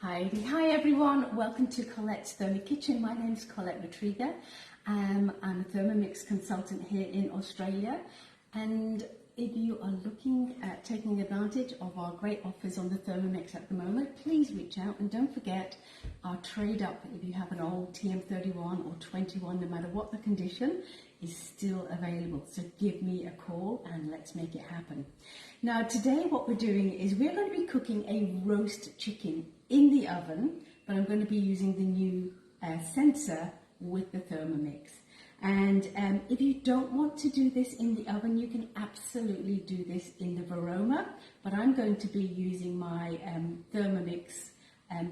Hi everyone, welcome to Colette's Thermi Kitchen. My name is Colette Rodriguez. I'm a Thermomix consultant here in Australia, and if you are looking at taking advantage of our great offers on the Thermomix at the moment, please reach out, and don't forget our trade up. If you have an old TM31 or 21, no matter what the condition, is still available. So give me a call and let's make it happen. Now today what we're doing is we're going to be cooking a roast chicken in the oven, but I'm going to be using the new sensor with the Thermomix. And if you don't want to do this in the oven, you can absolutely do this in the Varoma, but I'm going to be using my Thermomix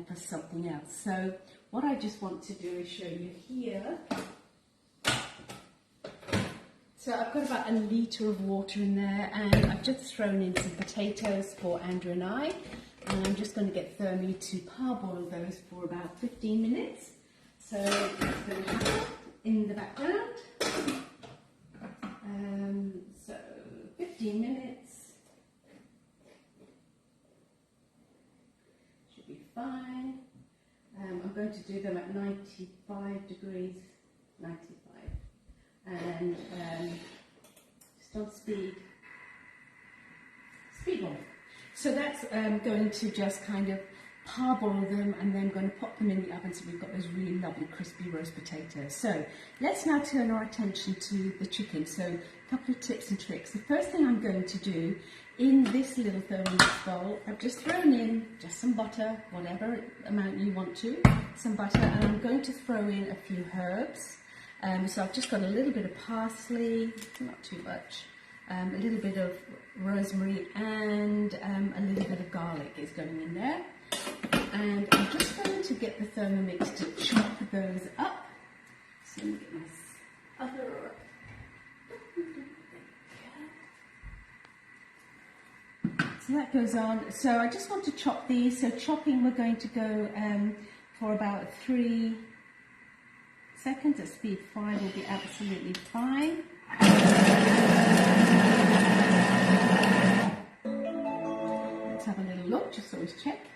for something else. So what I just want to do is show you here. So I've got about 1 litre of water in there, and I've just thrown in some potatoes for Andrew and I, and I'm just going to get Thermi to parboil those for about 15 minutes. So that's going to happen in the background. So 15 minutes should be fine. I'm going to do them at 95 degrees, 95. And just on speed on. So that's going to just kind of parboil them, and then I'm going to pop them in the oven so we've got those really lovely crispy roast potatoes. So let's now turn our attention to the chicken. So a couple of tips and tricks. The first thing I'm going to do in this little Thermomix bowl, I've just thrown in just some butter, whatever amount you want to, some butter, and I'm going to throw in a few herbs. So I've just got a little bit of parsley, not too much, a little bit of rosemary, and a little bit of garlic is going in there. And I'm just going to get the Thermomix to chop those up. So let me get my other. So that goes on. So I just want to chop these. So chopping, we're going to go for about 3 seconds at speed 5 will be absolutely fine. Let's have a little look, just always check.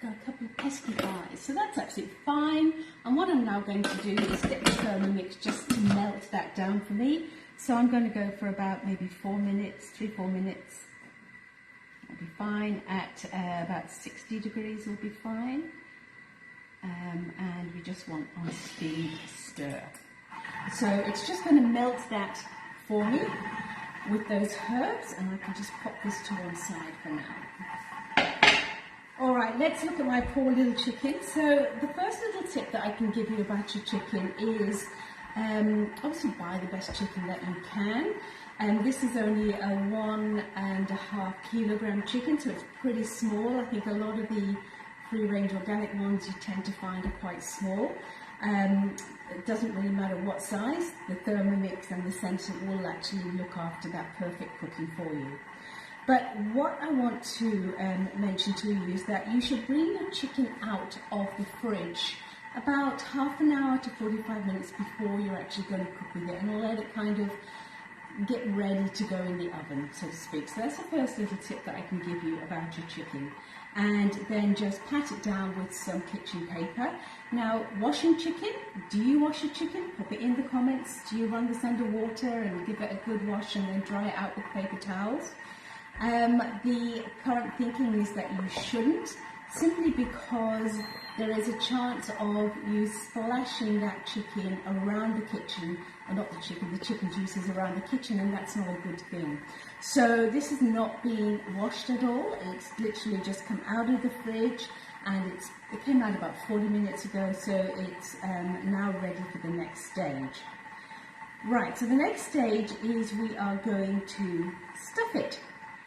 Got a couple of pesky flies, so that's absolutely fine. And what I'm now going to do is get the Thermomix just to melt that down for me. So I'm going to go for about maybe 4 minutes, 3-4 minutes. That'll be fine. At about 60 degrees will be fine. And we just want on speed stir. So it's just going to melt that for me with those herbs, and I can just pop this to one side for now. Alright, let's look at my poor little chicken. So the first little tip that I can give you about your chicken is obviously buy the best chicken that you can. And this is only a 1.5 kilogram chicken, so it's pretty small. I think a lot of the free-range organic ones you tend to find are quite small. It doesn't really matter what size, the Thermomix and the sensor will actually look after that perfect cooking for you. But what I want to mention to you is that you should bring your chicken out of the fridge about half an hour to 45 minutes before you're actually going to cook with it, and let it kind of get ready to go in the oven, so to speak. So that's the first little tip that I can give you about your chicken. And then just pat it down with some kitchen paper. Now, washing chicken, do you wash your chicken? Pop it in the comments. Do you run this under water and give it a good wash and then dry it out with paper towels? The current thinking is that you shouldn't, simply because there is a chance of you splashing that chicken around the kitchen, or not the chicken juices around the kitchen, and that's not a good thing. So this is not being washed at all. It's literally just come out of the fridge, and it came out about 40 minutes ago, so it's now ready for the next stage. Right, so the next stage is we are going to stuff it.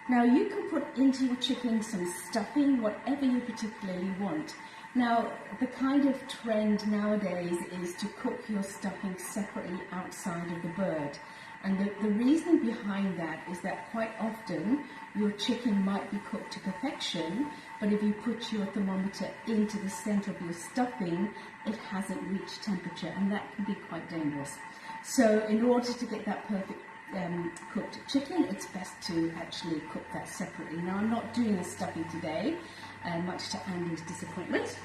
Now you can put into your chicken some stuffing, whatever you particularly want. Now, the kind of trend nowadays is to cook your stuffing separately outside of the bird. And the reason behind that is that quite often your chicken might be cooked to perfection, but if you put your thermometer into the center of your stuffing, it hasn't reached temperature, and that can be quite dangerous. So in order to get that perfect cooked chicken, it's best to actually cook that separately. Now I'm not doing a stuffing today, much to Andy's disappointment.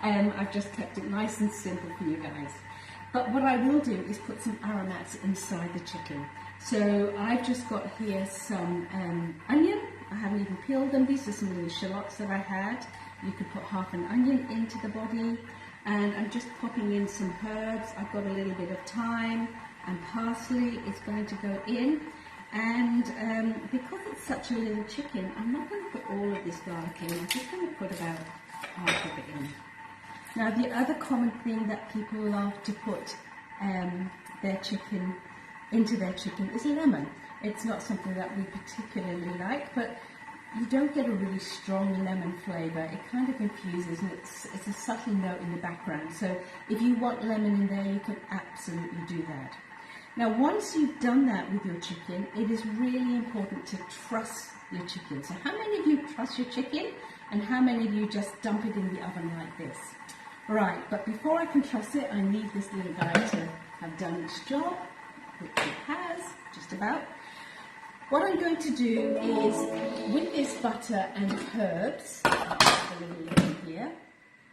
I've just kept it nice and simple for you guys. But what I will do is put some aromats inside the chicken. So I've just got here some onion. I haven't even peeled them. These are some little shallots that I had. You could put half an onion into the body. And I'm just popping in some herbs. I've got a little bit of thyme and parsley is going to go in. And because it's such a little chicken, I'm not going to put all of this garlic in. I'm just going to put about half of it in. Now the other common thing that people love to put into their chicken is lemon. It's not something that we particularly like, but you don't get a really strong lemon flavour. It kind of infuses, and it's a subtle note in the background. So if you want lemon in there, you can absolutely do that. Now once you've done that with your chicken, it is really important to truss your chicken. So how many of you truss your chicken, and how many of you just dump it in the oven like this? Right, but before I can truss it, I need this little guy to have done its job, which it has, just about. What I'm going to do is, with this butter and herbs, a little bit here,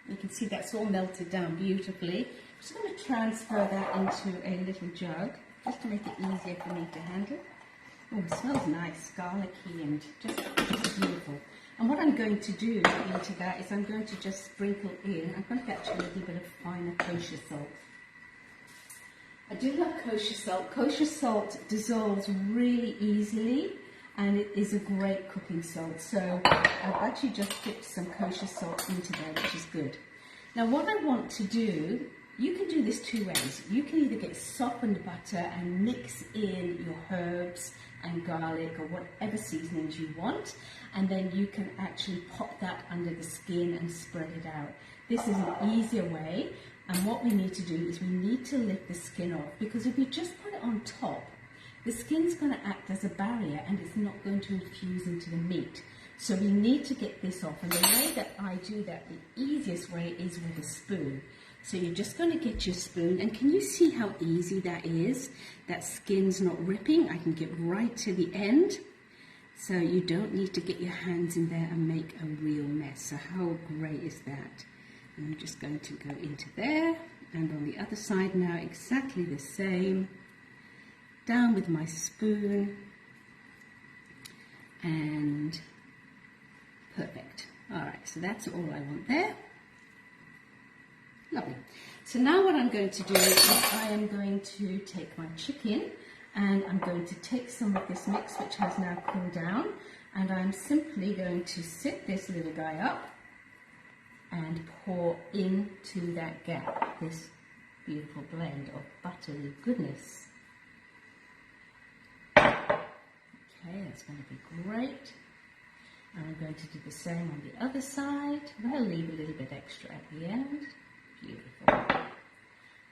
you can see that's all melted down beautifully. I'm just going to transfer that into a little jug, just to make it easier for me to handle. Oh, it smells nice, garlicky and just beautiful. And what I'm going to do into that is I'm going to just sprinkle in, I'm going to get a little bit of finer kosher salt. I do love kosher salt. Kosher salt dissolves really easily, and it is a great cooking salt. So I've actually just dipped some kosher salt into there, which is good. Now what I want to do, you can do this two ways. You can either get softened butter and mix in your herbs and garlic or whatever seasonings you want, and then you can actually pop that under the skin and spread it out. This is an easier way. And what we need to do is we need to lift the skin off, because if we just put it on top, the skin's going to act as a barrier and it's not going to infuse into the meat. So we need to get this off, and the way that I do that, the easiest way is with a spoon. So you're just going to get your spoon, and can you see how easy that is? That skin's not ripping. I can get right to the end. So you don't need to get your hands in there and make a real mess. So how great is that? I'm just going to go into there, and on the other side now exactly the same. Down with my spoon, and perfect. Alright, so that's all I want there. Lovely. So now what I'm going to do is I am going to take my chicken, and I'm going to take some of this mix which has now cooled down, and I'm simply going to sit this little guy up and pour into that gap this beautiful blend of buttery goodness. Okay, that's going to be great. And I'm going to do the same on the other side. I'll leave a little bit extra at the end. Beautiful.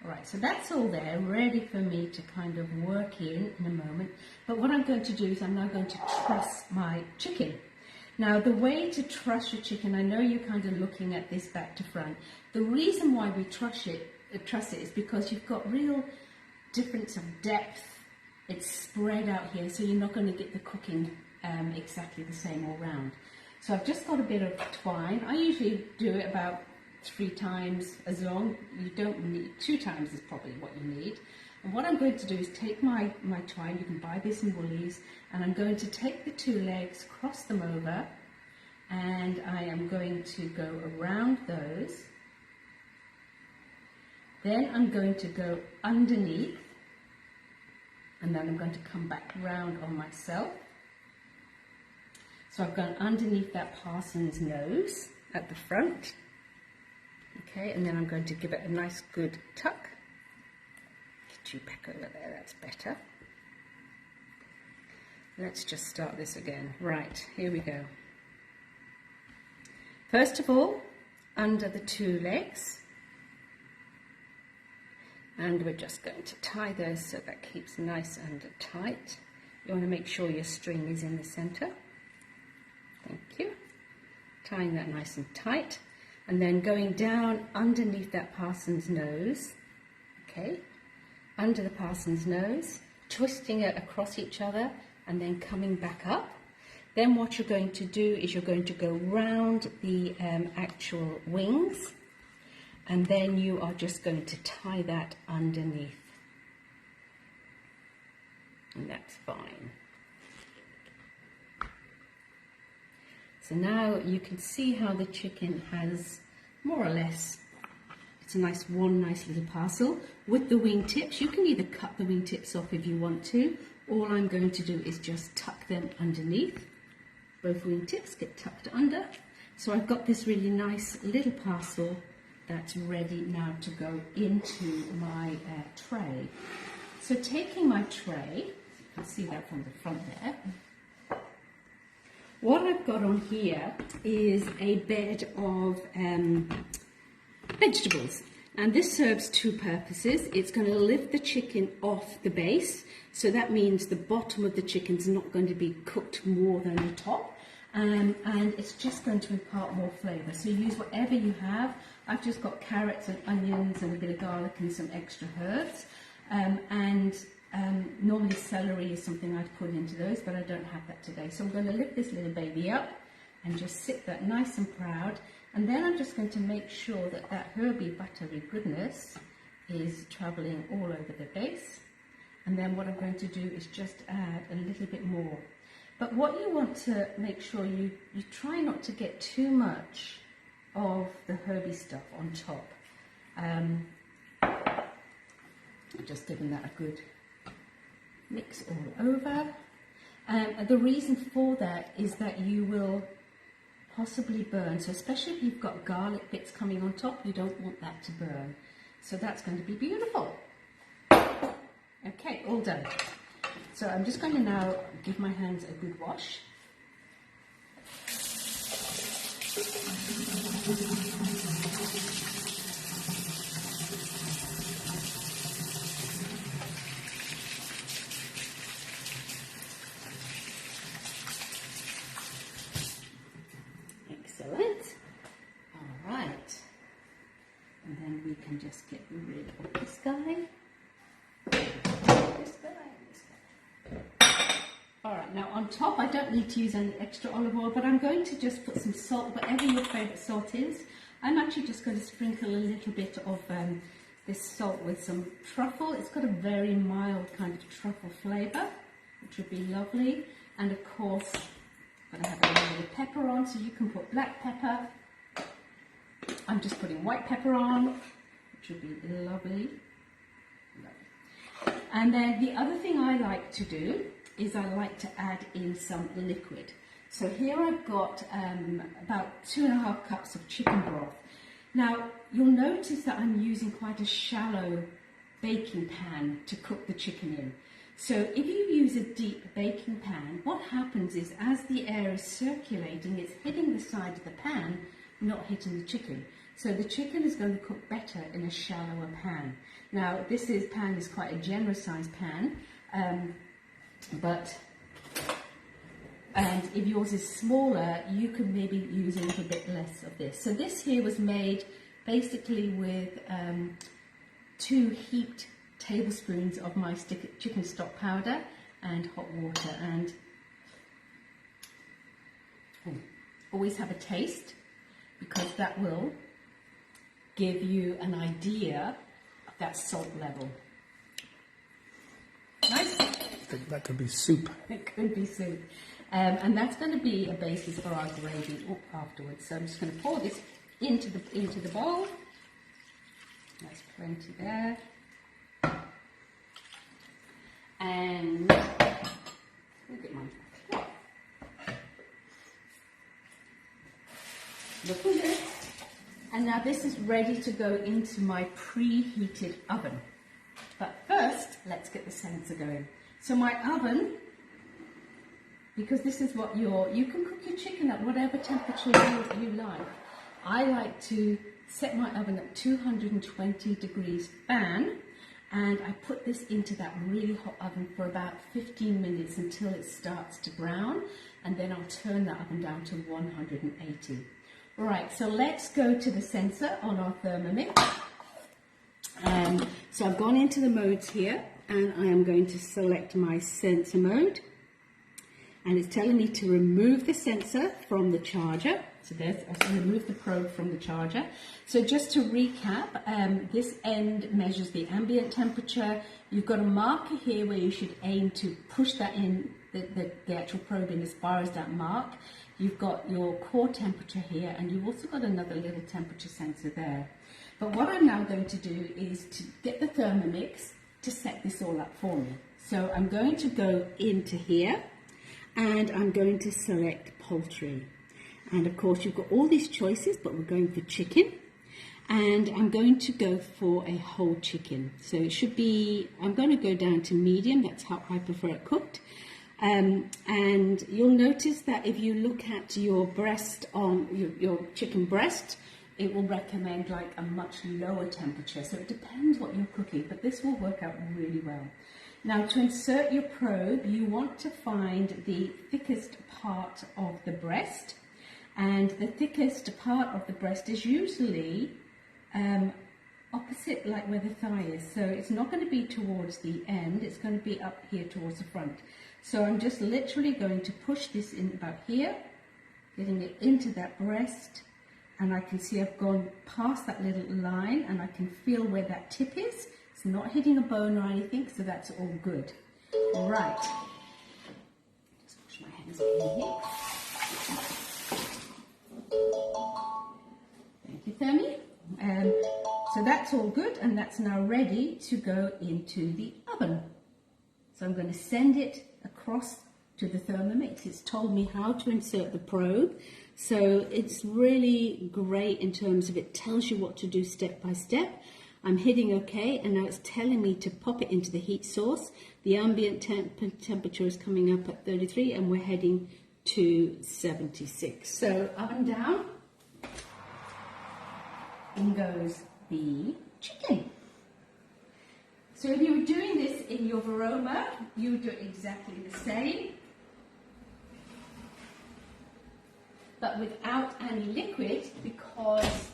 Alright, so that's all there, ready for me to kind of work in a moment. But what I'm going to do is I'm now going to truss my chicken. Now the way to truss your chicken, I know you're kind of looking at this back to front. The reason why we truss it is because you've got real difference of depth. It's spread out here, so you're not going to get the cooking exactly the same all round. So I've just got a bit of twine. I usually do it about 3 times as long. You don't need 2 times is probably what you need. And what I'm going to do is take my twine, you can buy this in Woolies, and I'm going to take the 2 legs, cross them over, and I am going to go around those. Then I'm going to go underneath, and then I'm going to come back round on myself. So I've gone underneath that parson's nose at the front. Okay, and then I'm going to give it a nice good tuck. Get you back over there, that's better. Let's just start this again. Right, here we go. First of all, under the 2 legs. And we're just going to tie those so that keeps nice and tight. You want to make sure your string is in the center. Thank you. Tying that nice and tight. And then going down underneath that parson's nose. Okay. Under the parson's nose. twisting it across each other and then coming back up. Then what you're going to do is you're going to go round the actual wings, and then you are just going to tie that underneath. And that's fine. So now you can see how the chicken has more or less, it's a nice little parcel. With the wingtips, you can either cut the wingtips off if you want to. All I'm going to do is just tuck them underneath. Both wingtips get tucked under. So I've got this really nice little parcel that's ready now to go into my tray. So taking my tray, you can see that from the front there. What I've got on here is a bed of vegetables, and this serves two purposes. It's going to lift the chicken off the base, so that means the bottom of the chicken's not going to be cooked more than the top, and it's just going to impart more flavour. So use whatever you have. I've just got carrots and onions and a bit of garlic and some extra herbs, normally celery is something I'd put into those, but I don't have that today. So I'm going to lift this little baby up and just sit that nice and proud. And then I'm just going to make sure that that herby, buttery goodness is travelling all over the base. And then what I'm going to do is just add a little bit more. But what you want to make sure you try not to get too much of the herby stuff on top. I'm just giving that a good mix all over. The reason for that is that you will possibly burn. So especially if you've got garlic bits coming on top, you don't want that to burn. So that's going to be beautiful. Okay, all done. So I'm just going to now give my hands a good wash. Excellent. All right. And then we can just get rid of this guy. This guy. All right, now on top I don't need to use any extra olive oil, but I'm going to just put some salt, whatever your favourite salt is. I'm actually just going to sprinkle a little bit of this salt with some truffle. It's got a very mild kind of truffle flavour, which would be lovely. And of course, I'm going to have a little bit of pepper on, so you can put black pepper. I'm just putting white pepper on, which would be lovely. And then the other thing I like to do is I like to add in some liquid. So here I've got about 2.5 cups of chicken broth. Now you'll notice that I'm using quite a shallow baking pan to cook the chicken in. So if you use a deep baking pan, what happens is as the air is circulating, it's hitting the side of the pan, not hitting the chicken. So the chicken is going to cook better in a shallower pan. Now this pan is quite a generous sized pan, and if yours is smaller, you could maybe use a little bit less of this. So this here was made basically with 2 heaped tablespoons of my chicken stock powder and hot water, and always have a taste, because that will give you an idea of that salt level. Nice. That could be soup. It could be soup. And that's going to be a basis for our gravy afterwards. So I'm just going to pour this into the bowl. That's plenty there. And look at my cloth. Look at it. And now this is ready to go into my preheated oven. But first, let's get the sensor going. So my oven, because this is what you can cook your chicken at whatever temperature you like. I like to set my oven at 220 degrees fan, and I put this into that really hot oven for about 15 minutes until it starts to brown, and then I'll turn the oven down to 180. Right, so let's go to the sensor on our Thermomix. So I've gone into the modes here. and I am going to select my sensor mode, and it's telling me to remove the sensor from the charger. So there's, I remove the probe from the charger. So just to recap, this end measures the ambient temperature. You've got a marker here where you should aim to push that in, the actual probe in as far as that mark. You've got your core temperature here, and you've also got another little temperature sensor there. But what I'm now going to do is to get the Thermomix to set this all up for me. So I'm going to go into here, and I'm going to select poultry. And of course you've got all these choices, but we're going for chicken. And I'm going to go for a whole chicken. So it should be, I'm going to go down to medium, that's how I prefer it cooked. And you'll notice that if you look at your breast on your chicken breast, it will recommend like a much lower temperature. So it depends what you're cooking, but this will work out really well. Now to insert your probe, you want to find the thickest part of the breast. And the thickest part of the breast is usually opposite like where the thigh is. So it's not going to be towards the end, it's going to be up here towards the front. So I'm just literally going to push this in about here, getting it into that breast, and I can see I've gone past that little line, and I can feel where that tip is. It's not hitting a bone or anything, so that's all good. All right. Just wash my hands in here. Thank you, Thermi. So that's all good, and that's now ready to go into the oven. So I'm going to send it across to the Thermomix. It's told me how to insert the probe, so it's really great in terms of it tells you what to do step by step. I'm hitting OK, and now it's telling me to pop it into the heat source. The ambient temperature is coming up at 33, and we're heading to 76. So oven down. In goes the chicken. So if you were doing this in your Varoma, you would do it exactly the same, but without any liquid, because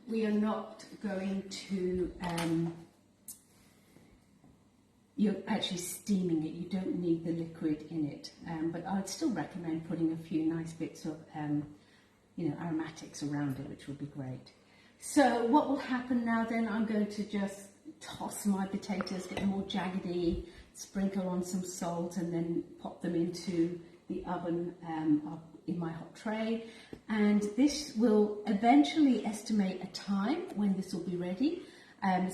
we are not going to, you're actually steaming it, you don't need the liquid in it, but I'd still recommend putting a few nice bits of aromatics around it, which would be great. So what will happen now then, I'm going to just toss my potatoes, get them all jaggedy, sprinkle on some salt, and then pop them into the oven in my hot tray. And this will eventually estimate a time when this will be ready.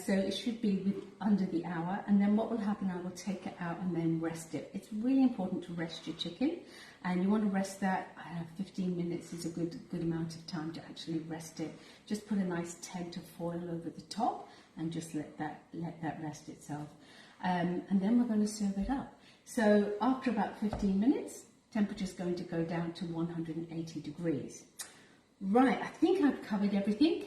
So it should be under the hour, and then what will happen, I will take it out and then rest it. It's really important to rest your chicken, and you want to rest that, 15 minutes is a good amount of time to actually rest it. Just put a nice tent of foil over the top and just let that rest itself. And then we're going to serve it up. So after about 15 minutes, temperature's going to go down to 180 degrees. Right, I think I've covered everything.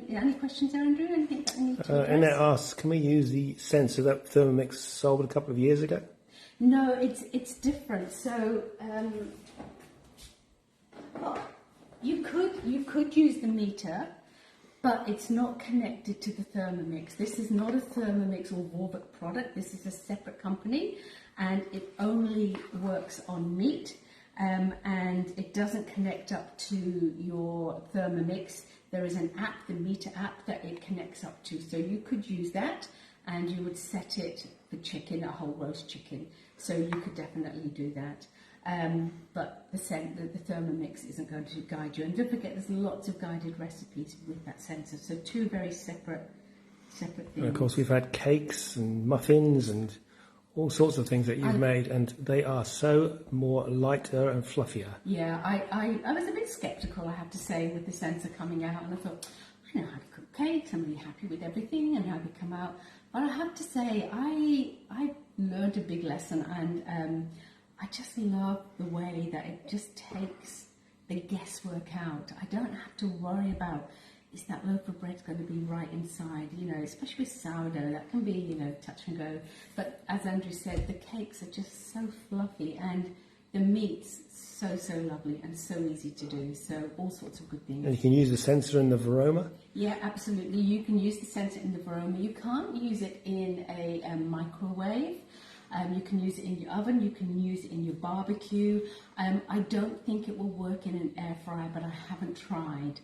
Any questions there, Andrew? Anything that I need to address? And it asks, can we use the sensor that Thermomix sold a couple of years ago? No, it's different. So you could use the meter, but it's not connected to the Thermomix. This is not a Thermomix or Warburg product. This is a separate company, and it only works on meat, and it doesn't connect up to your Thermomix. There is an app, the meter app, that it connects up to. So you could use that, and you would set it for chicken, a whole roast chicken. So you could definitely do that. But the Thermomix isn't going to guide you. And don't forget, there's lots of guided recipes with that sensor. So two very separate things. And of course, we've had cakes and muffins and all sorts of things that you've made, and they are so more lighter and fluffier. Yeah, I was a bit sceptical, I have to say, with the sensor coming out, and I thought, I know how to cook cakes, I'm really happy with everything and how they come out. But I have to say, I learned a big lesson, and I just love the way that it just takes the guesswork out. I don't have to worry about, is that loaf of bread going to be right inside, especially with sourdough, that can be, touch and go. But as Andrew said, the cakes are just so fluffy, and the meat's so lovely and so easy to do. So all sorts of good things. And you can use the sensor in the Varoma? Yeah, absolutely. You can use the sensor in the Varoma. You can't use it in a microwave. You can use it in your oven. You can use it in your barbecue. I don't think it will work in an air fryer, but I haven't tried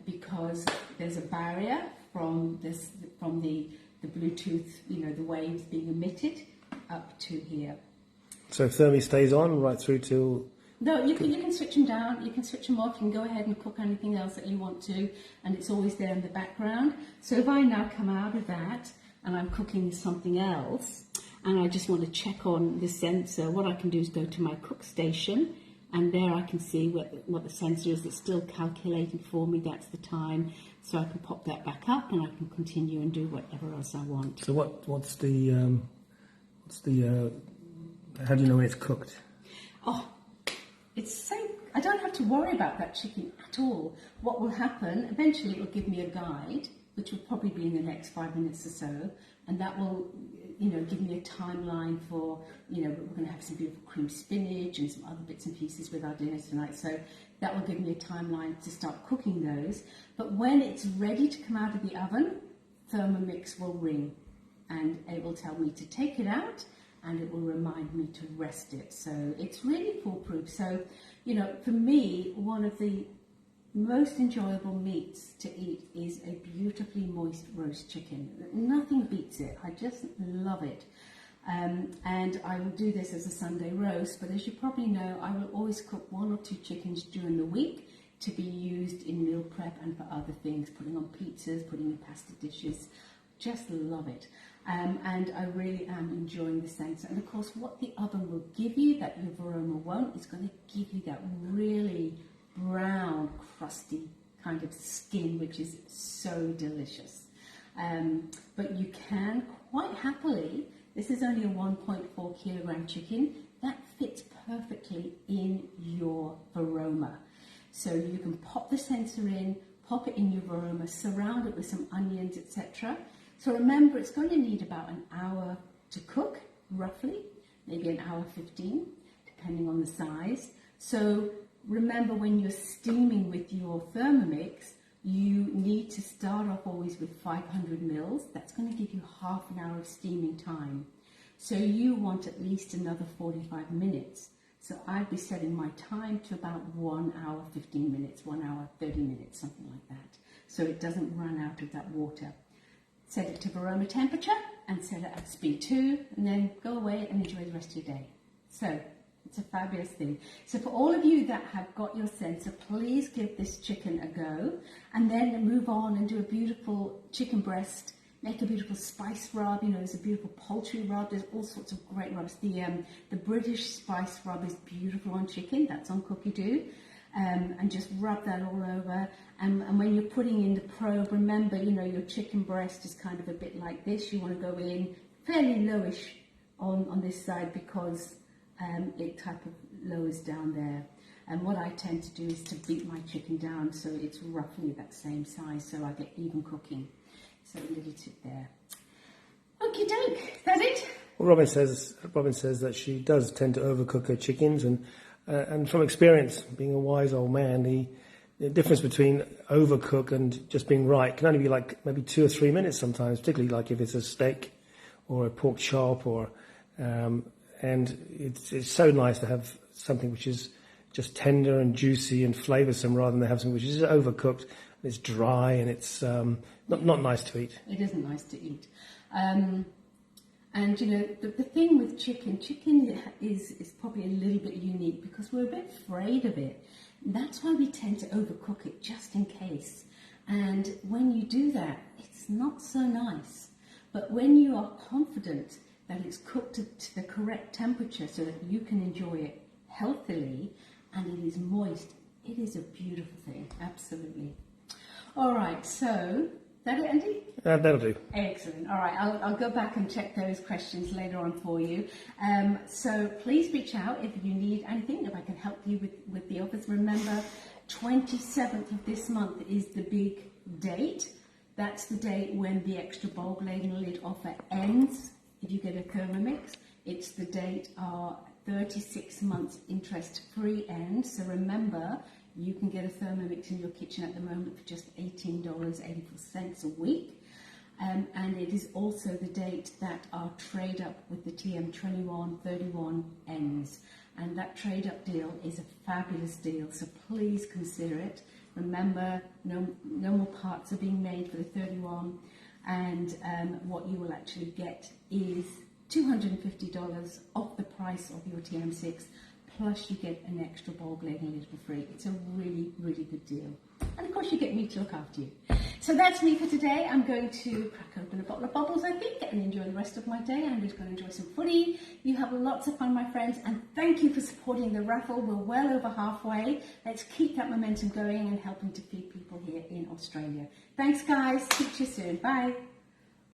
because there's a barrier from the Bluetooth, the waves being emitted up to here. So Thermi stays on right through till... No, you can switch them down, you can switch them off, you can go ahead and cook anything else that you want to, and it's always there in the background. So if I now come out of that and I'm cooking something else, and I just want to check on the sensor, what I can do is go to my cook station, and there I can see what the sensor is. It's still calculating for me, that's the time, so I can pop that back up and I can continue and do whatever else I want. So what's the how do you know when it's cooked? Oh, it's so, I don't have to worry about that chicken at all. What will happen, eventually it will give me a guide, which will probably be in the next 5 minutes or so, and that will, give me a timeline for, we're going to have some beautiful cream spinach and some other bits and pieces with our dinner tonight, so that will give me a timeline to start cooking those. But when it's ready to come out of the oven, Thermomix will ring, and it will tell me to take it out, and it will remind me to rest it. So it's really foolproof. So, for me, one of the most enjoyable meats to eat is a beautifully moist roast chicken. Nothing beats it. I just love it. And I will do this as a Sunday roast, but as you probably know, I will always cook 1 or 2 chickens during the week to be used in meal prep and for other things, putting on pizzas, putting in pasta dishes. Just love it. And I really am enjoying the sensor. And of course, what the oven will give you that your Varoma won't, is going to give you that really brown, crusty kind of skin, which is so delicious. But you can quite happily, this is only a 1.4 kilogram chicken, that fits perfectly in your Varoma. So you can pop the sensor in, pop it in your Varoma, surround it with some onions, etc. So remember, it's going to need about an hour to cook, roughly, maybe an hour 15, depending on the size. So remember, when you're steaming with your Thermomix, you need to start off always with 500 mils. That's going to give you half an hour of steaming time. So you want at least another 45 minutes. So I'd be setting my time to about 1 hour 15 minutes, 1 hour 30 minutes, something like that. So it doesn't run out of that water. Set it to Varoma temperature and set it at speed 2, and then go away and enjoy the rest of your day. So it's a fabulous thing. So for all of you that have got your sensor, please give this chicken a go, and then move on and do a beautiful chicken breast. Make a beautiful spice rub. There's a beautiful poultry rub. There's all sorts of great rubs. The British spice rub is beautiful on chicken. That's on Cookie Doo. And just rub that all over. And when you're putting in the probe, remember, your chicken breast is kind of a bit like this. You want to go in fairly lowish on this side because it type of lowers down there. And what I tend to do is to beat my chicken down so it's roughly that same size, so I get even cooking. So a little tip there. Okie doke, that's it. Well, Robin says that she does tend to overcook her chickens, and from experience, being a wise old man, the difference between overcook and just being right can only be like maybe 2 or 3 minutes sometimes, particularly like if it's a steak or a pork chop and it's so nice to have something which is just tender and juicy and flavoursome rather than have something which is overcooked and it's dry and it's not nice to eat. It isn't nice to eat. And the thing with chicken is probably a little bit unique because we're a bit afraid of it. That's why we tend to overcook it just in case. And when you do that, it's not so nice. But when you are confident that it's cooked to the correct temperature so that you can enjoy it healthily and it is moist, it is a beautiful thing, absolutely. All right, so that it, Andy? That'll do. Excellent. All right, I'll go back and check those questions later on for you. So please reach out if you need anything, if I can help you with the offers. Remember, 27th of this month is the big date. That's the date when the extra bulb ladle lid offer ends. If you get a Thermomix, it's the date our 36 months interest-free end. So remember, you can get a Thermomix in your kitchen at the moment for just $18.84 a week. And it is also the date that our trade up with the TM2131 ends. And that trade up deal is a fabulous deal, so please consider it. Remember, no more parts are being made for the 31, and what you will actually get is $250 off the price of your TM6, plus you get an extra ball glazing lid for free. It's a really, really good deal. And of course you get me to look after you. So that's me for today. I'm going to crack open a bottle of bubbles, I think, and enjoy the rest of my day. I'm just going to enjoy some footy. You have lots of fun, my friends, and thank you for supporting the raffle. We're well over halfway. Let's keep that momentum going and helping to feed people here in Australia. Thanks, guys. Speak to you soon. Bye.